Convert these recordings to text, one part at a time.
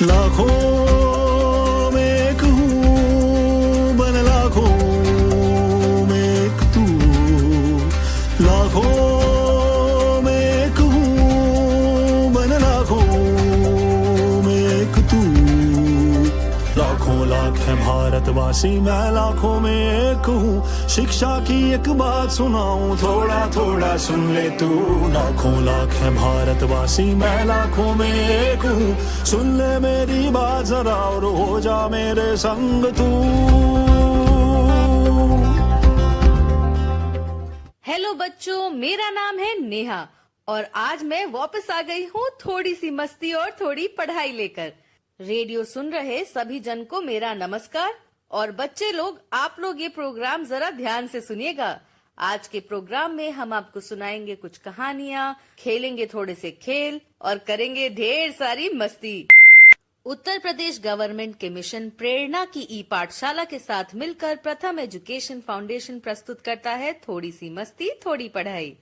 लाखों में एक हूँ बन लाखों में एक तू, लाखों में एक हूँ बन लाखों में एक तू। लाखों लाख है भारतवासी, मैं लाखों में एक हूँ। शिक्षा की एक बात सुनाऊं, थोड़ा थोड़ा सुन ले तू। लाखों लाख है भारतवासी, मैं लाखों में एक हूँ। सुन ले मेरी बात जरा और हो जा मेरे संग तू। हेलो बच्चों, मेरा नाम है नेहा और आज मैं वापस आ गई हूँ थोड़ी सी मस्ती और थोड़ी पढ़ाई लेकर। रेडियो सुन रहे सभी जन को मेरा नमस्कार। और बच्चे लोग, आप लोग ये प्रोग्राम जरा ध्यान से सुनिएगा। आज के प्रोग्राम में हम आपको सुनाएंगे कुछ कहानियाँ, खेलेंगे थोड़े से खेल और करेंगे ढेर सारी मस्ती। उत्तर प्रदेश गवर्नमेंट के मिशन प्रेरणा की ई पाठशाला के साथ मिलकर प्रथम एजुकेशन फाउंडेशन प्रस्तुत करता है थोड़ी सी मस्ती थोड़ी पढ़ाई।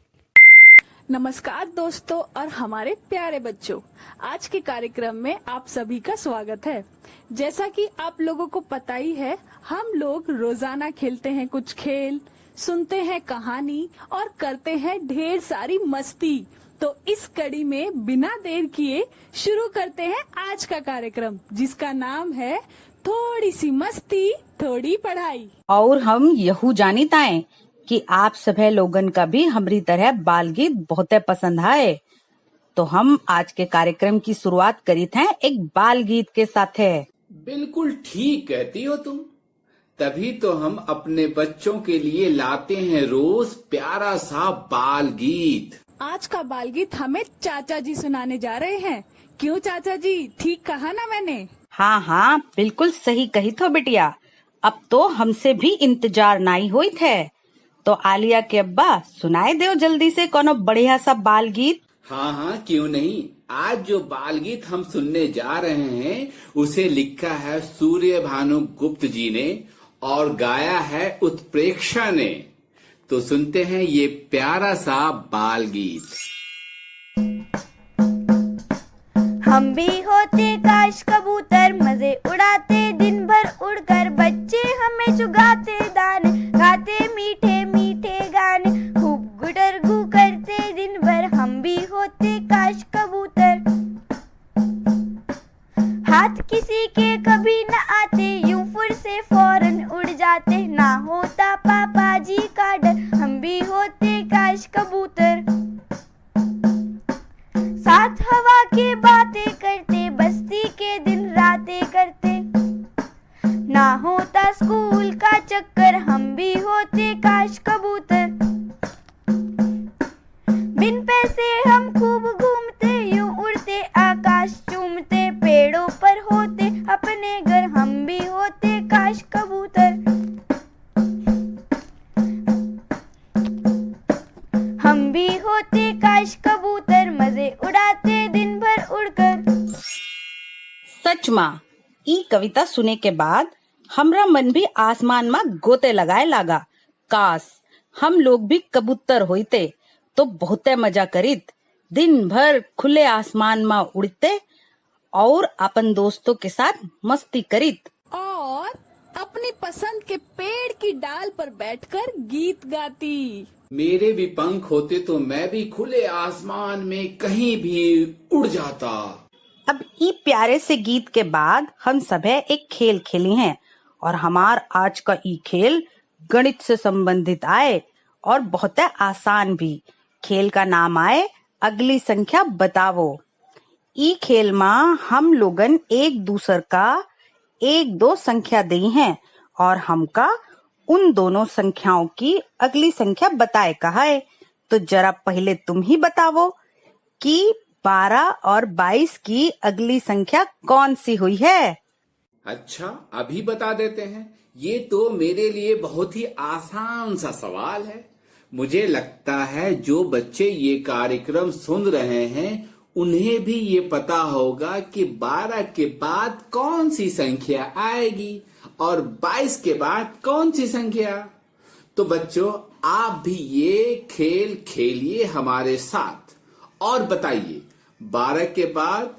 नमस्कार दोस्तों और हमारे प्यारे बच्चों, आज के कार्यक्रम में आप सभी का स्वागत है। जैसा कि आप लोगों को पता ही है, हम लोग रोजाना खेलते हैं कुछ खेल, सुनते हैं कहानी और करते हैं ढेर सारी मस्ती। तो इस कड़ी में बिना देर किए शुरू करते हैं आज का कार्यक्रम, जिसका नाम है थोड़ी सी मस्ती थोड़ी पढ़ाई। और हम यहू जानित आए कि आप सभी लोगन का भी हमारी तरह बाल गीत बहुत पसंद आए। तो हम आज के कार्यक्रम की शुरुआत करी थे एक बाल गीत के साथ है। बिल्कुल ठीक कहती हो तुम। तभी तो हम अपने बच्चों के लिए लाते हैं रोज प्यारा सा बाल गीत। आज का बाल गीत हमें चाचा जी सुनाने जा रहे हैं। क्यों चाचा जी, ठीक कहा ना मैंने? हाँ हाँ, बिल्कुल सही कही तो बिटिया। अब तो हमसे भी इंतजार नहीं हुई थे। तो आलिया के अब्बा सुनाए दो जल्दी से कोनो बढ़िया सा बाल गीत। हाँ हाँ, क्यों नहीं। आज जो बाल गीत हम सुनने जा रहे हैं उसे लिखा है सूर्य भानु गुप्त जी ने और गाया है उत्प्रेक्षा ने। तो सुनते हैं ये प्यारा सा बाल गीत। हम भी होते काश कबूतर, मजे उड़ाते दिन भर उड़कर। बच्चे हमें चुगाते दाने, गाते मीठे मीठे गाने। खूब गुटरगू करते दिन भर, हम भी होते काश कबूतर। हाथ किसी के कभी न आते, यूं फुर से फौरन उड़ जाते। ना होता पापा जी का डर, हम भी होते काश कबूतर। साथ हवा के बातें करते, बस्ती के दिन रातें करते। ना होता स्कूल का चक्कर, हम भी होते काश कबूतर। बिन पैसे हम खूब घूमते, यूं उड़ते आकाश चूमते। पेड़ों पर होते अपने घर, हम भी होते काश कबूतर। हम भी होते काश कबूतर, मजे उड़ाते दिन भर उड़कर। सच माँ, ई कविता सुने के बाद हमरा मन भी आसमान में गोते लगाए लागा। काश हम लोग भी कबूतर होते तो बहुत मजा करीत। दिन भर खुले आसमान में उड़ते और अपन दोस्तों के साथ मस्ती करीत। और अपनी पसंद के पेड़ की डाल पर बैठकर गीत गाती। मेरे भी पंख होते तो मैं भी खुले आसमान में कहीं भी उड़ जाता। अब ई प्यारे से गीत के बाद हम सभी एक खेल खेली हैं और हमार आज का ई खेल गणित से संबंधित आए और बहुत आसान भी। खेल का नाम आए अगली संख्या बतावो। ई खेल में हम लोगन एक दूसर का एक दो संख्या दी हैं और हमका उन दोनों संख्याओं की अगली संख्या बताए कहा है। तो जरा पहले तुम ही बतावो कि 12 और 22 की अगली संख्या कौन सी हुई है? अच्छा, अभी बता देते हैं। ये तो मेरे लिए बहुत ही आसान सा सवाल है। मुझे लगता है जो बच्चे ये कार्यक्रम सुन रहे हैं उन्हें भी ये पता होगा कि 12 के बाद कौन सी संख्या आएगी और 22 के बाद कौन सी संख्या। तो बच्चों, आप भी ये खेल खेलिए हमारे साथ और बताइए 12 के बाद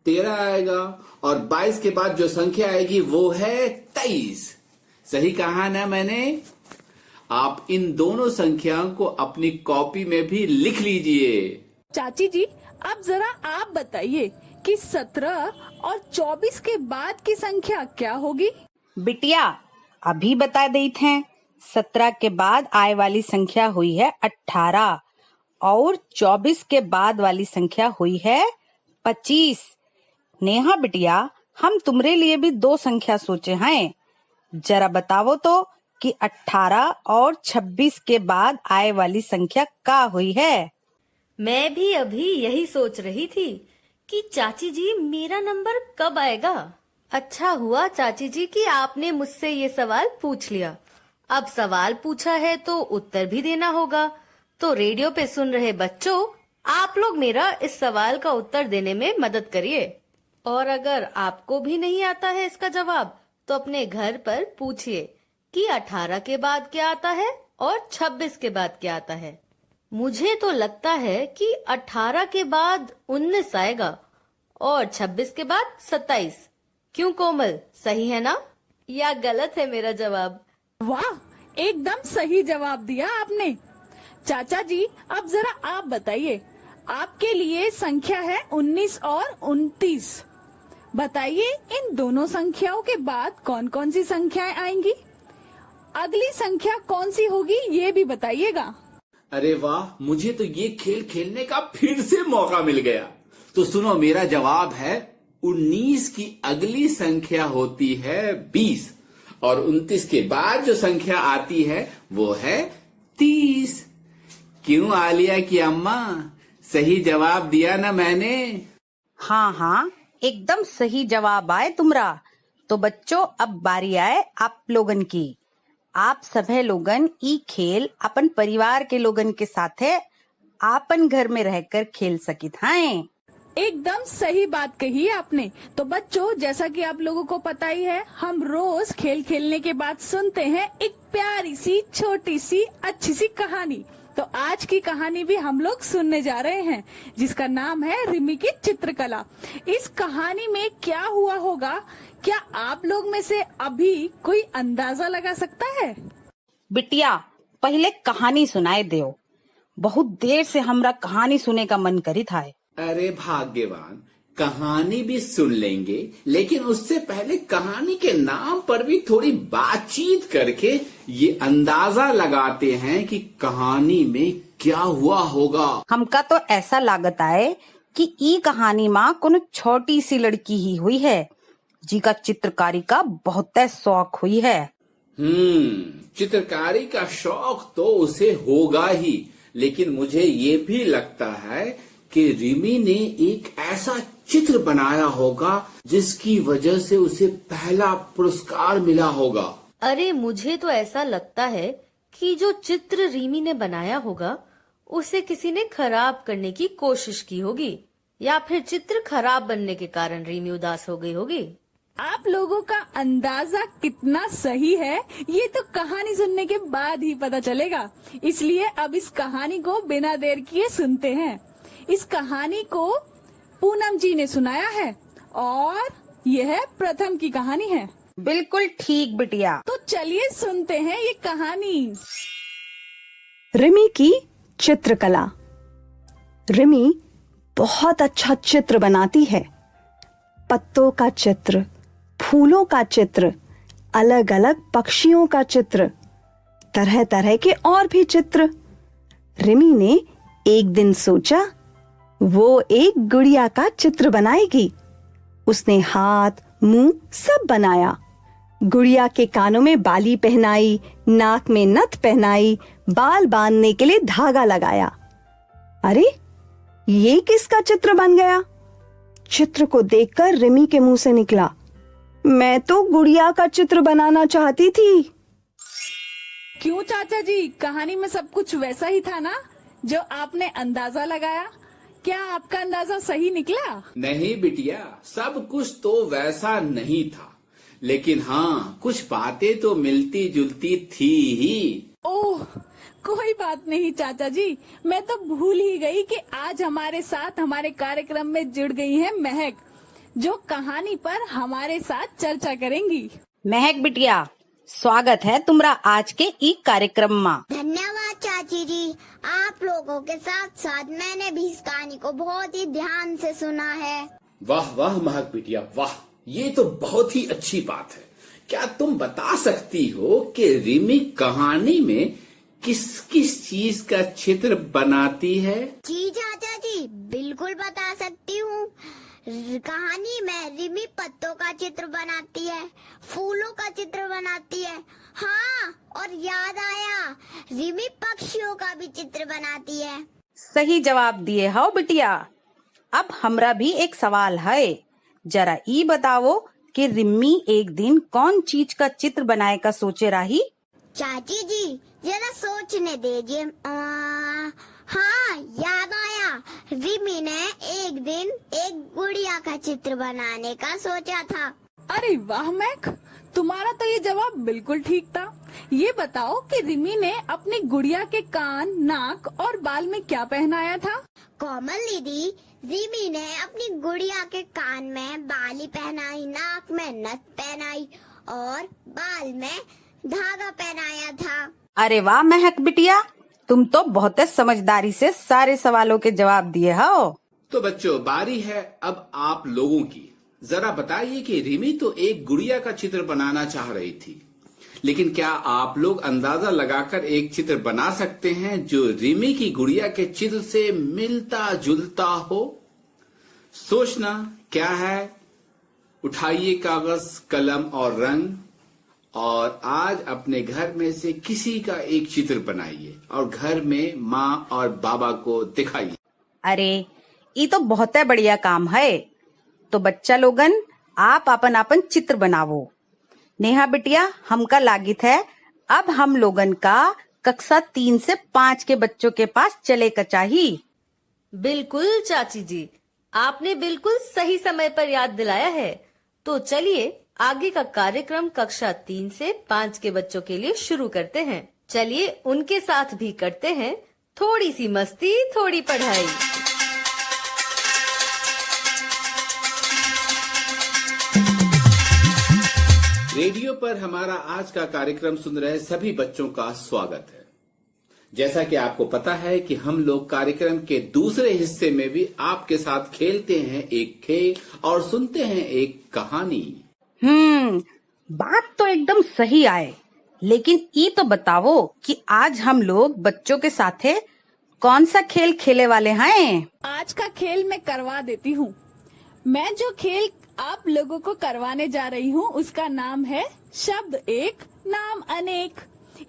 13 आएगा और 22 के बाद जो संख्या आएगी वो है 23। सही कहा ना मैंने? आप इन दोनों संख्याओं को अपनी कॉपी में भी लिख लीजिए। चाची जी, अब जरा आप बताइए कि 17 और 24 के बाद की संख्या क्या होगी? बिटिया अभी बता देते हैं। 17 के बाद आए वाली संख्या हुई है 18 और 24 के बाद वाली संख्या हुई है 25। नेहा बिटिया, हम तुम्हारे लिए भी 2 संख्या सोचे हैं। जरा बताओ तो कि 18 और 26 के बाद आए वाली संख्या क्या हुई है? मैं भी अभी यही सोच रही थी कि चाची जी मेरा नंबर कब आएगा। अच्छा हुआ चाची जी कि आपने मुझसे ये सवाल पूछ लिया। अब सवाल पूछा है तो उत्तर भी देना होगा। तो रेडियो पे सुन रहे बच्चों, आप लोग मेरा इस सवाल का उत्तर देने में मदद करिए। और अगर आपको भी नहीं आता है इसका जवाब तो अपने घर पर पूछिए कि 18 के बाद क्या आता है और 26 के बाद क्या आता है। मुझे तो लगता है कि 18 के बाद 19 आएगा और 26 के बाद 27। क्यों कोमल, सही है ना या गलत है मेरा जवाब? वाह, एकदम सही जवाब दिया आपने। चाचा जी, अब जरा आप बताइए, आपके लिए संख्या है 19 और 29। बताइए इन दोनों संख्याओं के बाद कौन कौन सी संख्याएं आएंगी? अगली संख्या कौन सी होगी ये भी बताइएगा। अरे वाह, मुझे तो ये खेल खेलने का फिर से मौका मिल गया। तो सुनो, मेरा जवाब है 19 की अगली संख्या होती है 20 और 29 के बाद जो संख्या आती है वो है 30। क्यों आलिया की अम्मा, सही जवाब दिया ना मैंने? हाँ हाँ, एकदम सही जवाब आए तुमरा। तो बच्चों, अब बारी आए आप लोगन की। आप सभे लोगन ई खेल अपन परिवार के लोगन के साथे आपन घर में रहकर खेल सकित हैं। एकदम सही बात कही आपने। तो बच्चों, जैसा कि आप लोगों को पता ही है, हम रोज खेल खेलने के बाद सुनते हैं एक प्यारी सी, छोटी सी, अच्छी सी कहानी। तो आज की कहानी भी हम लोग सुनने जा रहे हैं, जिसका नाम है रिमी की चित्रकला। इस कहानी में क्या हुआ होगा, क्या आप लोग में से अभी कोई अंदाजा लगा सकता है? बिटिया, पहले कहानी सुनाए दो। बहुत देर से हमरा कहानी सुने का मन करी था। अरे भाग्यवान, कहानी भी सुन लेंगे, लेकिन उससे पहले कहानी के नाम पर भी थोड़ी बातचीत करके ये अंदाजा लगाते हैं कि कहानी में क्या हुआ होगा। हमका तो ऐसा लागत है कि ई कहानी माँ कोनो छोटी सी लड़की ही हुई है, जी का चित्रकारी का बहुत शौक हुई है। चित्रकारी का शौक तो उसे होगा ही, लेकिन मुझे ये भी लगता है कि रिमी ने एक ऐसा चित्र बनाया होगा जिसकी वजह से उसे पहला पुरस्कार मिला होगा। अरे मुझे तो ऐसा लगता है कि जो चित्र रिमी ने बनाया होगा उसे किसी ने खराब करने की कोशिश की होगी, या फिर चित्र खराब बनने के कारण रिमी उदास हो गई होगी। आप लोगों का अंदाजा कितना सही है ये तो कहानी सुनने के बाद ही पता चलेगा। इसलिए अब इस कहानी को बिना देर किए सुनते हैं। इस कहानी को पूनम जी ने सुनाया है और यह प्रथम की कहानी है। बिल्कुल ठीक बिटिया। तो चलिए सुनते हैं ये कहानी। रिमी की चित्रकला। रिमी बहुत अच्छा चित्र बनाती है। पत्तों का चित्र, फूलों का चित्र, अलग अलग पक्षियों का चित्र, तरह तरह के और भी चित्र। रिमी ने एक दिन सोचा वो एक गुड़िया का चित्र बनाएगी। उसने हाथ, मुंह सब बनाया। गुड़िया के कानों में बाली पहनाई, नाक में नथ पहनाई, बाल बांधने के लिए धागा लगाया। अरे, ये किसका चित्र बन गया? चित्र को देखकर रिमी के मुंह से निकला, मैं तो गुड़िया का चित्र बनाना चाहती थी। क्यों चाचा जी, कहानी में सब कुछ वैसा ही था ना जो आपने अंदाजा लगाया? क्या आपका अंदाजा सही निकला? नहीं बिटिया, सब कुछ तो वैसा नहीं था, लेकिन हाँ, कुछ बातें तो मिलती जुलती थी ही। ओह, कोई बात नहीं चाचा जी, मैं तो भूल ही गई कि आज हमारे साथ हमारे कार्यक्रम में जुड़ गई है महक। जो कहानी पर हमारे साथ चर्चा करेंगी। महक बिटिया, स्वागत है तुम्हारा आज के ई कार्यक्रम में। धन्यवाद चाची जी। आप लोगों के साथ साथ मैंने भी इस कहानी को बहुत ही ध्यान से सुना है। वाह वाह महक बिटिया वाह, ये तो बहुत ही अच्छी बात है। क्या तुम बता सकती हो कि रिमी कहानी में किस किस चीज का चित्र बनाती है? जी चाचा जी, बिल्कुल बता सकती हूँ। कहानी में रिमी पत्तों का चित्र बनाती है, फूलों का चित्र बनाती है। हाँ, और याद आया, रिमी पक्षियों का भी चित्र बनाती है। सही जवाब दिए हो बिटिया। अब हमरा भी एक सवाल है, जरा ई बताओ कि रिम्मी एक दिन कौन चीज का चित्र बनाए का सोचे रही? चाची जी, जरा सोचने दीजिए। हाँ, याद आया, रिमी ने एक दिन एक गुड़िया का चित्र बनाने का सोचा था। अरे वाह मैक, तुम्हारा तो ये जवाब बिल्कुल ठीक था। ये बताओ कि रिमी ने अपनी गुड़िया के कान, नाक और बाल में क्या पहनाया था? कोमल दीदी, रिमी ने अपनी गुड़िया के कान में बाली पहनाई, नाक में नथ पहनाई और बाल में धागा पहनाया था। अरे वाह महक बिटिया, तुम तो बहुत समझदारी से सारे सवालों के जवाब दिए हो। तो बच्चों, बारी है अब आप लोगों की। जरा बताइए कि रिमी तो एक गुड़िया का चित्र बनाना चाह रही थी, लेकिन क्या आप लोग अंदाजा लगाकर एक चित्र बना सकते हैं जो रिमी की गुड़िया के चित्र से मिलता जुलता हो? सोचना क्या है। उठाइए कागज, कलम और रंग और आज अपने घर में से किसी का एक चित्र बनाइए और घर में माँ और बाबा को दिखाइए। अरे ये तो बहुत बढ़िया काम है। तो बच्चा लोगन, आप अपन अपन चित्र बनावो। नेहा बिटिया, हमका लागित है अब हम लोगन का कक्षा 3 से 5 के बच्चों के पास चले का चाहिए। बिल्कुल चाची जी, आपने बिल्कुल सही समय पर याद दिलाया है। तो चलिए आगे का कार्यक्रम कक्षा 3 से 5 के बच्चों के लिए शुरू करते हैं। चलिए उनके साथ भी करते हैं थोड़ी सी मस्ती, थोड़ी पढ़ाई। रेडियो पर हमारा आज का कार्यक्रम सुन रहे सभी बच्चों का स्वागत है। जैसा कि आपको पता है कि हम लोग कार्यक्रम के दूसरे हिस्से में भी आपके साथ खेलते हैं एक खेल और सुनते हैं एक कहानी। बात तो एकदम सही आए, लेकिन ये तो बताओ कि आज हम लोग बच्चों के साथे कौन सा खेल खेले वाले हैं? आज का खेल मैं करवा देती हूँ। मैं जो खेल आप लोगों को करवाने जा रही हूँ उसका नाम है शब्द एक नाम अनेक।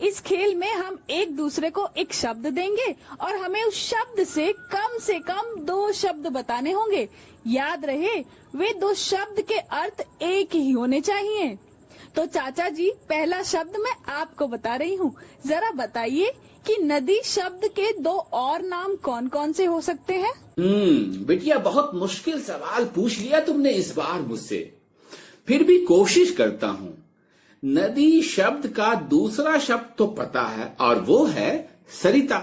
इस खेल में हम एक दूसरे को एक शब्द देंगे और हमें उस शब्द से कम 2 शब्द बताने होंगे। याद रहे, वे 2 शब्द के अर्थ एक ही होने चाहिए। तो चाचा जी, पहला शब्द मैं आपको बता रही हूँ। जरा बताइए कि नदी शब्द के 2 और नाम कौन कौन से हो सकते हैं? बिटिया, बहुत मुश्किल सवाल पूछ लिया तुमने इस बार मुझसे। फिर भी कोशिश करता हूँ। नदी शब्द का दूसरा शब्द तो पता है और वो है सरिता,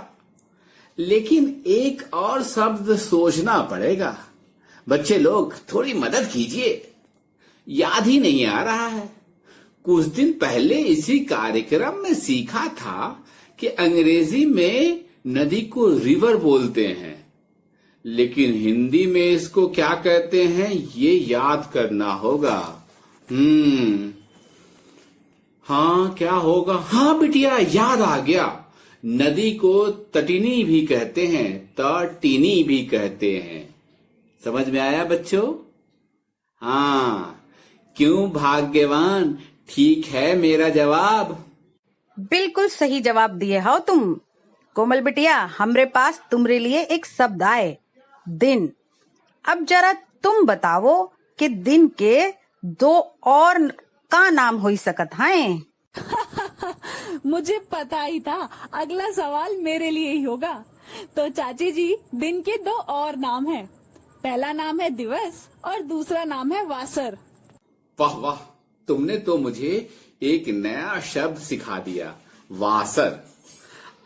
लेकिन एक और शब्द सोचना पड़ेगा। बच्चे लोग थोड़ी मदद कीजिए, याद ही नहीं आ रहा है। कुछ दिन पहले इसी कार्यक्रम में सीखा था कि अंग्रेजी में नदी को रिवर बोलते हैं, लेकिन हिंदी में इसको क्या कहते हैं ये याद करना होगा। हाँ, क्या होगा? हाँ बिटिया, याद आ गया। नदी को तटिनी भी कहते हैं, तटिनी भी कहते हैं। समझ में आया बच्चों? हाँ, क्यों भाग्यवान? ठीक है मेरा जवाब? बिल्कुल सही जवाब दिए हो तुम। कोमल बिटिया, हमरे पास तुम्हारे लिए एक शब्द आए, दिन। अब जरा तुम बताओ कि दिन के 2 और का नाम हो सकत है? मुझे पता ही था अगला सवाल मेरे लिए ही होगा। तो चाची जी, दिन के 2 और नाम हैं। पहला नाम है दिवस और दूसरा नाम है वासर। वाह वाह, तुमने तो मुझे एक नया शब्द सिखा दिया, वासर।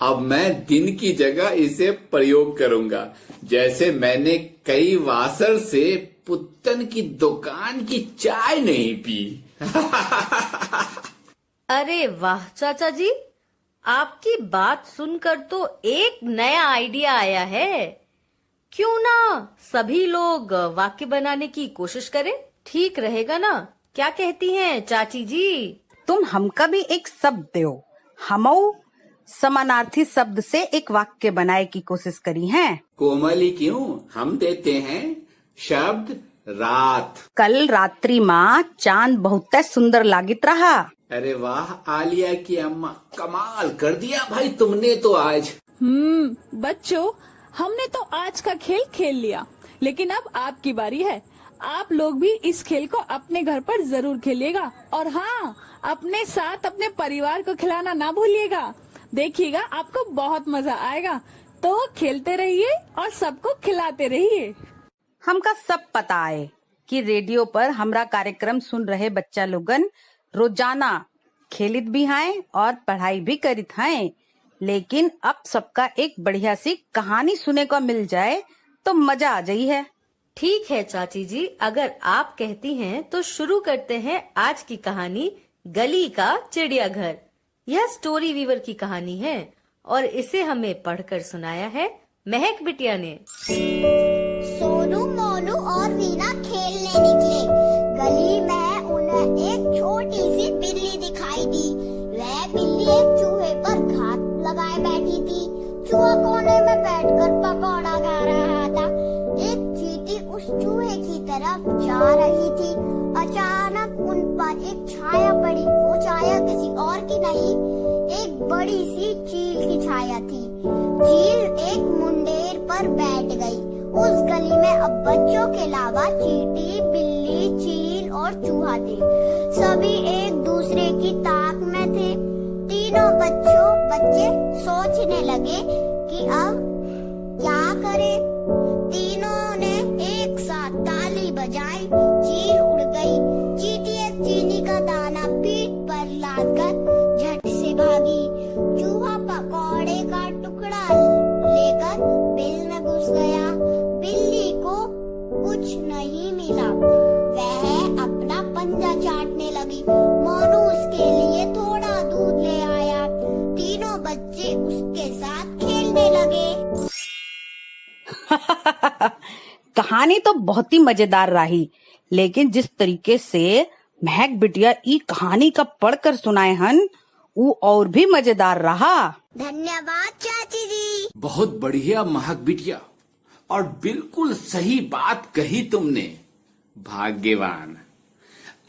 अब मैं दिन की जगह इसे प्रयोग करूंगा, जैसे मैंने कई वासर से पुत्तन की दुकान की चाय नहीं पी। अरे वाह चाचा जी, आपकी बात सुनकर तो एक नया आइडिया आया है। क्यों ना सभी लोग वाक्य बनाने की कोशिश करें? ठीक रहेगा ना? क्या कहती हैं चाची जी? तुम हमका भी एक शब्द दो। हमऊ समानार्थी शब्द से एक वाक्य बनाए की कोशिश करी हैं। कोमली क्यों, हम देते हैं शब्द रात। कल रात्रि माँ चांद बहुत सुंदर लागित रहा। अरे वाह आलिया की अम्मा, कमाल कर दिया भाई तुमने तो आज। बच्चों, हमने तो आज का खेल खेल लिया, लेकिन अब आपकी बारी है। आप लोग भी इस खेल को अपने घर पर जरूर खेलिएगा, और हाँ, अपने साथ अपने परिवार को खिलाना ना भूलिएगा। देखिएगा आपको बहुत मजा आएगा। तो खेलते रहिए और सबको खिलाते रहिए। हमका सब पता है कि रेडियो पर हमरा कार्यक्रम सुन रहे बच्चा लोगन रोजाना खेलित भी हैं और पढ़ाई भी करित हैं, लेकिन अब सबका एक बढ़िया सी कहानी सुने को मिल जाए तो मजा आ जाई है। ठीक है चाची जी, अगर आप कहती हैं तो शुरू करते हैं आज की कहानी, गली का चिड़ियाघर। यह स्टोरी वीवर की कहानी है और इसे हमें पढ़कर सुनाया है महक बिटिया ने। सोनू, मोनू और रीना खेलने निकले। गली में उन्हें एक छोटी सी बिल्ली दिखाई दी। वह बिल्ली एक चूहे पर घात लगाए बैठी थी। चूहा कोने में बैठकर पकौड़ा खा रहा था। एक चींटी उस चूहे की तरफ जा रही थी। अचानक उन पर एक छाया पड़ी। वो छाया किसी और की नहीं, एक बड़ी सी चील की छाया थी। चील एक मुंडेर पर बैठ गई। उस गली में अब बच्चों के अलावा चींटी, बिल्ली, चील और चूहा थे। सभी एक दूसरे की ताक में थे। तीनों बच्चे सोचने लगे कि अब क्या करें। तीनों ने एक साथ ताली बजाई। चील उड़ गई। चींटी एक चीनी का दाना पीठ पर लादकर झट से भागी। चूहा पकौड़े का टुकड़ा लेकर बिल में घुस गया। बिल्ली को कुछ नहीं मिला। वह अपना पंजा चाटने लगी। मोनू उसके लिए थोड़ा दूध ले आया। तीनों बच्चे उसके साथ खेलने लगे। कहानी तो बहुत ही मजेदार रही, लेकिन जिस तरीके से महक बिटिया ई कहानी का पढ़कर सुनाए हन, वो और भी मजेदार रहा। धन्यवाद चाची जी। बहुत बढ़िया महक बिटिया, और बिल्कुल सही बात कही तुमने। भाग्यवान।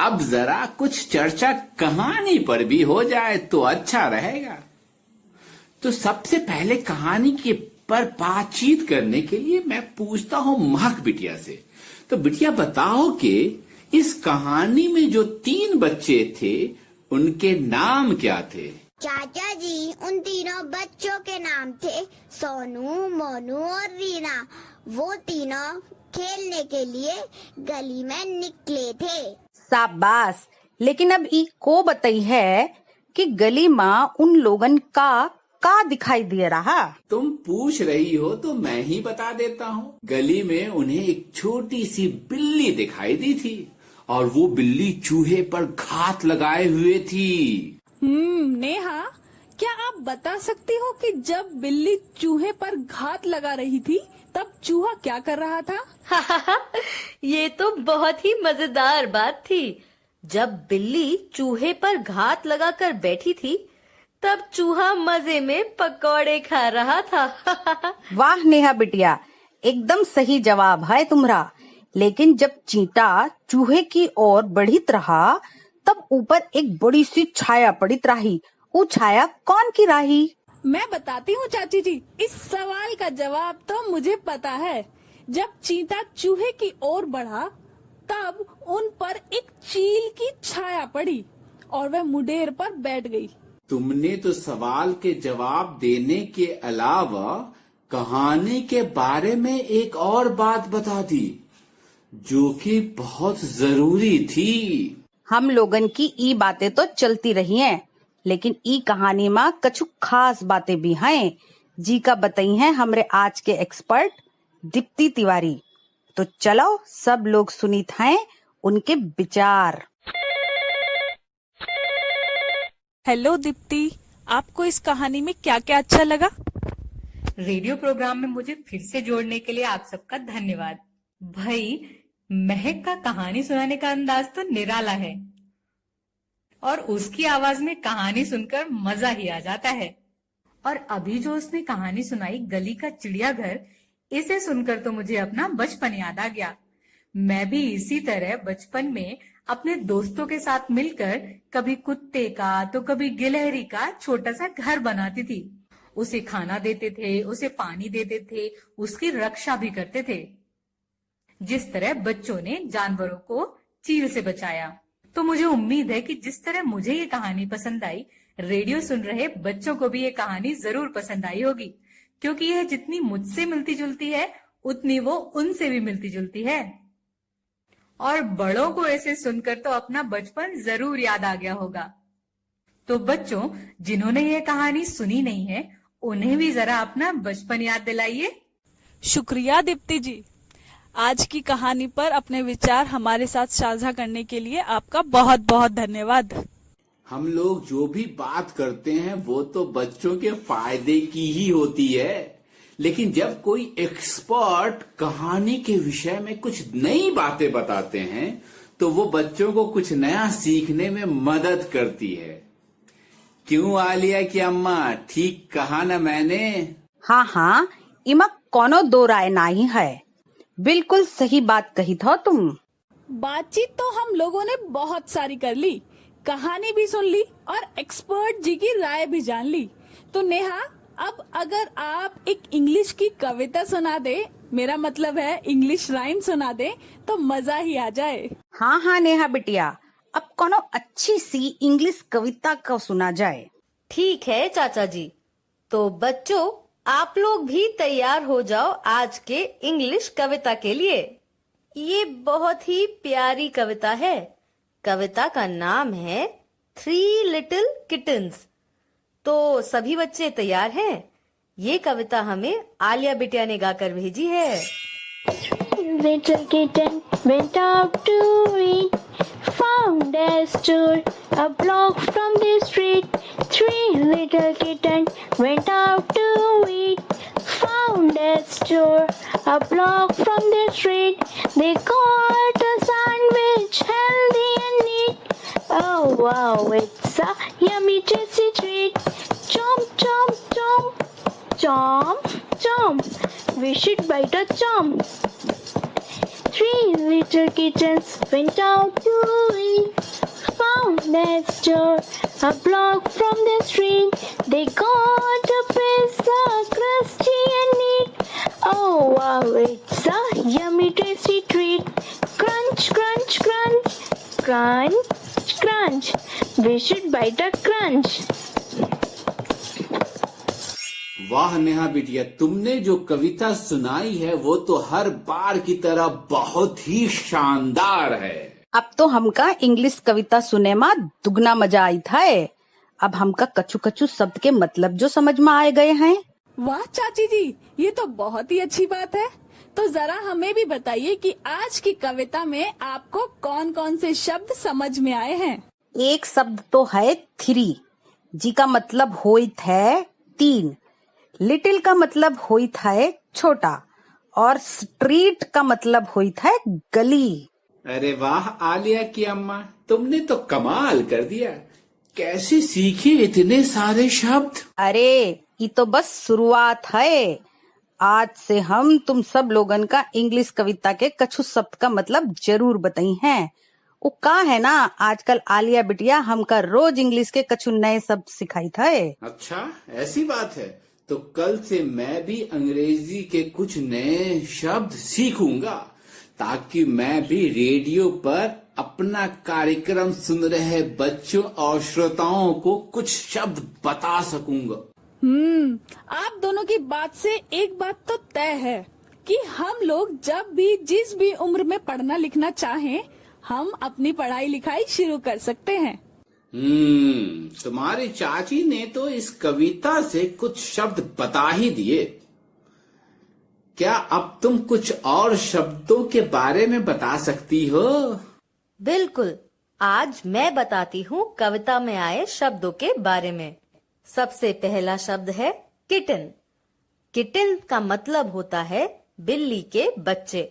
अब जरा कुछ चर्चा कहानी पर भी हो जाए तो अच्छा रहेगा। तो सबसे पहले कहानी के पर बातचीत करने के लिए मैं पूछता हूँ महक बिटिया से। तो बिटिया बताओ कि इस कहानी में जो 3 बच्चे थे उनके नाम क्या थे? चाचा जी, उन तीनों बच्चों के नाम थे सोनू, मोनू और रीना। वो तीनों खेलने के लिए गली में निकले थे। शाबाश। लेकिन अब ई को बताई है कि गली माँ उन लोगन का दिखाई दे रहा? तुम पूछ रही हो तो मैं ही बता देता हूँ। गली में उन्हें एक छोटी सी बिल्ली दिखाई दी थी, और वो बिल्ली चूहे पर घात लगाए हुए थी। नेहा, क्या आप बता सकती हो कि जब बिल्ली चूहे पर घात लगा रही थी तब चूहा क्या कर रहा था? ये तो बहुत ही मजेदार बात थी। जब बिल्ली चूहे पर घात लगाकर बैठी थी तब चूहा मजे में पकौड़े खा रहा था। वाह नेहा बिटिया, एकदम सही जवाब है तुम्हारा। लेकिन जब चींटा चूहे की ओर बढ़ित रहा तब ऊपर एक बड़ी सी छाया पड़ित रही। वो छाया कौन की रही? मैं बताती हूँ चाची जी, इस सवाल का जवाब तो मुझे पता है। जब चींटा चूहे की ओर बढ़ा तब उन पर एक चील की छाया पड़ी और वह मुंडेर पर बैठ गई। तुमने तो सवाल के जवाब देने के अलावा कहानी के बारे में एक और बात बता दी, जो कि बहुत जरूरी थी। हम लोगन की ई बातें तो चलती रही हैं, लेकिन ई कहानी में कुछ खास बातें भी हैं, जी का बताई हैं हमरे आज के एक्सपर्ट दीप्ति तिवारी। तो चलो सब लोग सुनित हैं उनके विचार। हेलो दीप्ति, आपको इस कहानी में क्या क्या अच्छा लगा? रेडियो प्रोग्राम में मुझे फिर से जोड़ने के लिए आप सबका धन्यवाद। भाई, महक का कहानी सुनाने का अंदाज तो निराला है और उसकी आवाज में कहानी सुनकर मजा ही आ जाता है। और अभी जो उसने कहानी सुनाई गली का चिड़ियाघर, इसे सुनकर तो मुझे अपना बचपन याद आ गया। मैं भी इसी तरह बचपन में अपने दोस्तों के साथ मिलकर कभी कुत्ते का तो कभी गिलहरी का छोटा सा घर बनाती थी। उसे खाना देते थे, उसे पानी देते थे, उसकी रक्षा भी करते थे, जिस तरह बच्चों ने जानवरों को चील से बचाया। तो मुझे उम्मीद है कि जिस तरह मुझे ये कहानी पसंद आई, रेडियो सुन रहे बच्चों को भी ये कहानी जरूर पसंद आई होगी, क्योंकि यह जितनी मुझसे मिलती जुलती है उतनी वो उनसे भी मिलती जुलती है। और बड़ों को ऐसे सुनकर तो अपना बचपन जरूर याद आ गया होगा। तो बच्चों, जिन्होंने ये कहानी सुनी नहीं है, उन्हें भी जरा अपना बचपन याद दिलाइए। शुक्रिया दीप्ति जी, आज की कहानी पर अपने विचार हमारे साथ साझा करने के लिए आपका बहुत बहुत धन्यवाद। हम लोग जो भी बात करते हैं वो तो बच्चों के फायदे की ही होती है, लेकिन जब कोई एक्सपर्ट कहानी के विषय में कुछ नई बातें बताते हैं तो वो बच्चों को कुछ नया सीखने में मदद करती है। क्यों आलिया की अम्मा, ठीक कहा ना मैंने? हाँ हाँ, इमा कोनो दो राय नहीं है, बिल्कुल सही बात कही था तुम। बातचीत तो हम लोगों ने बहुत सारी कर ली, कहानी भी सुन ली और एक्सपर्ट जी की राय भी जान ली। तो नेहा, अब अगर आप एक इंग्लिश की कविता सुना दे, मेरा मतलब है इंग्लिश राइम सुना दे, तो मजा ही आ जाए। हाँ हाँ नेहा बिटिया, अब कोनो अच्छी सी इंग्लिश कविता को सुना जाए। ठीक है चाचा जी। तो बच्चों, आप लोग भी तैयार हो जाओ आज के इंग्लिश कविता के लिए। ये बहुत ही प्यारी कविता है। कविता का नाम है 3 लिटिल किटन्स। तो सभी बच्चे तैयार हैं? ये कविता हमें आलिया बिटिया ने गाकर भेजी है। Little kitten went out to eat, found a store a block from the street. 3 little kittens went out to eat, found a store a block from the street. They got a sandwich, healthy and neat. Oh wow, it's a yummy tasty treat. Chomp chomp chomp, chomp chomp, we should bite a chomp. 3 little kittens went out to eat, found a store a block from the street. They got a pizza, crusty and neat. Oh wow, it's a yummy tasty treat. Crunch, crunch, crunch, crunch, crunch, we should bite a crunch. वाह नेहा बिटिया, तुमने जो कविता सुनाई है वो तो हर बार की तरह बहुत ही शानदार है। अब तो हमका इंग्लिश कविता सुने में दुगना मजा आई था। अब हमका कछु कछु शब्द के मतलब जो समझ में आए गए हैं। वाह चाची जी, ये तो बहुत ही अच्छी बात है। तो जरा हमें भी बताइए कि आज की कविता में आपको कौन कौन से शब्द समझ में आए हैं? एक शब्द तो है 3, जी का मतलब होइत है 3, लिटिल का मतलब होइत है छोटा, और स्ट्रीट का मतलब होइत है गली। अरे वाह आलिया की अम्मा, तुमने तो कमाल कर दिया। कैसे सीखे इतने सारे शब्द? अरे ये तो बस शुरुआत है। आज से हम तुम सब लोगन का इंग्लिश कविता के कछु शब्द का मतलब जरूर बताई हैं। वो का है ना, आजकल आलिया बिटिया हमका रोज इंग्लिश के कछु नए शब्द सिखाई थे। अच्छा, ऐसी बात है। तो कल से मैं भी अंग्रेजी के कुछ नए शब्द सीखूंगा, ताकि मैं भी रेडियो पर अपना कार्यक्रम सुन रहे बच्चों और श्रोताओं को कुछ शब्द बता सकूंगा। आप दोनों की बात से एक बात तो तय है कि हम लोग जब भी जिस भी उम्र में पढ़ना लिखना चाहें, हम अपनी पढ़ाई लिखाई शुरू कर सकते हैं। तुम्हारी चाची ने तो इस कविता से कुछ शब्द बता ही दिए। क्या अब तुम कुछ और शब्दों के बारे में बता सकती हो? बिल्कुल, आज मैं बताती हूँ कविता में आए शब्दों के बारे में। सबसे पहला शब्द है किटन। किटन का मतलब होता है बिल्ली के बच्चे।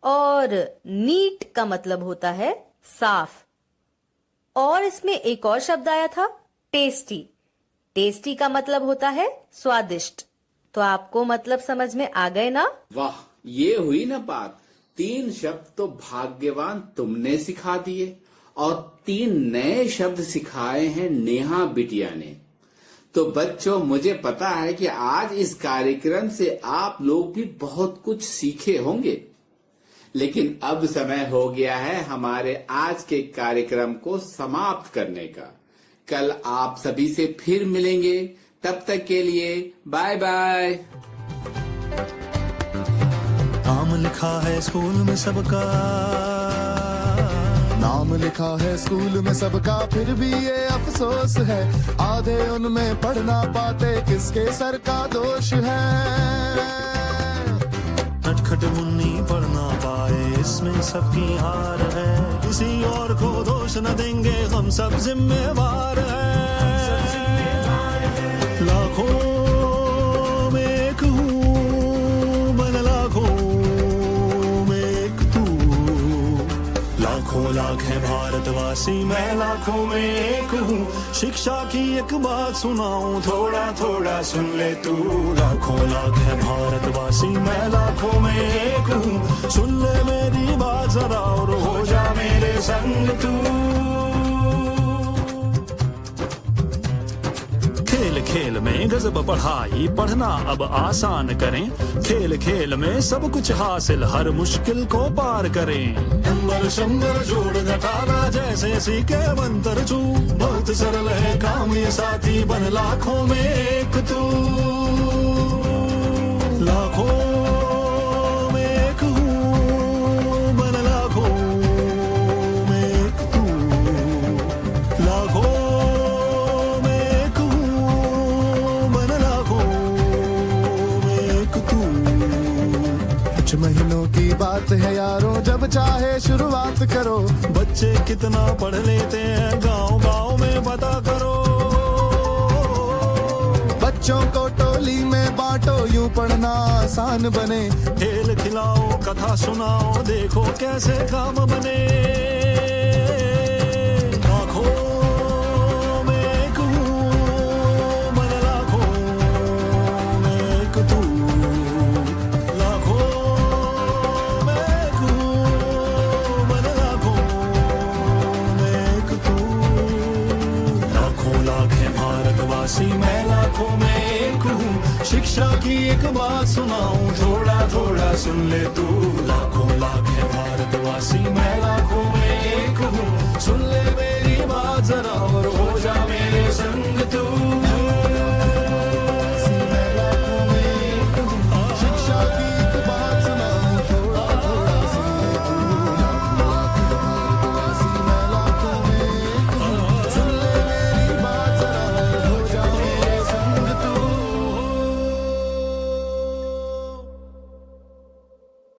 और नीट का मतलब होता है साफ। और इसमें एक और शब्द आया था टेस्टी। टेस्टी का मतलब होता है स्वादिष्ट। तो आपको मतलब समझ में आ गए ना? वाह, ये हुई ना बात। 3 शब्द तो भाग्यवान तुमने सिखा दिए और 3 नए शब्द सिखाए हैं नेहा बिटिया ने। तो बच्चों, मुझे पता है कि आज इस कार्यक्रम से आप लोग भी बहुत कुछ सीखे होंगे। लेकिन अब समय हो गया है हमारे आज के कार्यक्रम को समाप्त करने का। कल आप सभी से फिर मिलेंगे। तब तक के लिए बाय बाय। नाम लिखा है स्कूल में सबका, नाम लिखा है स्कूल में सबका, फिर भी ये अफसोस है आधे उनमें पढ़ ना पाते, किसके सर का दोष है। नटखट मुन्नी पढ़ ना पाए, इसमें सबकी हार है। किसी और को दोष न देंगे, हम सब जिम्मेवार हैं। लाखों में एक हूँ, मन लाखों में एक तू। लाखों लाख है भारतवासी, मैं लाखों में एक हूँ। शिक्षा की एक बात सुनाऊं, थोड़ा थोड़ा सुन ले तू। लाखों लाख है भारतवासी, मैं लाखों में एक हूँ। सुन ले मेरी बात जरा और हो जा मेरे संग तू। खेल खेल में गजब पढ़ाई, पढ़ना अब आसान करें। खेल खेल में सब कुछ हासिल, हर मुश्किल को पार करें। नंबर शंबर जोड़ घटाना जैसे सीखे मंत्र चू। बहुत सरल है काम ये साथी, बन लाखों में एक तू। लाखों में एक हूँ, बन लाखों में एक तू। लाखों में एक हूँ, बन लाखों में एक तू। कुछ महीनों की बात है यारों, जब चाहे शुरुआत करो। बच्चे कितना पढ़ लेते हैं, गांव गांव में पता करो। बच्चों को टोली में बांटो, यूं पढ़ना आसान बने। खेल खिलाओ, कथा सुनाओ, देखो कैसे काम बने। लाखों में एक हूँ, मन लाखों में एक तू। लाखों में एक हूँ, मन लाखों में एक तू। लाखों लाख है भारतवासी, मैं लाखों में एक हूँ। शिक्षा की एक बात सुनाऊं, थोड़ा थोड़ा सुन ले तू। लाखों लाख है भारतवासी, मैं लाखों में एक हूँ। सुन ले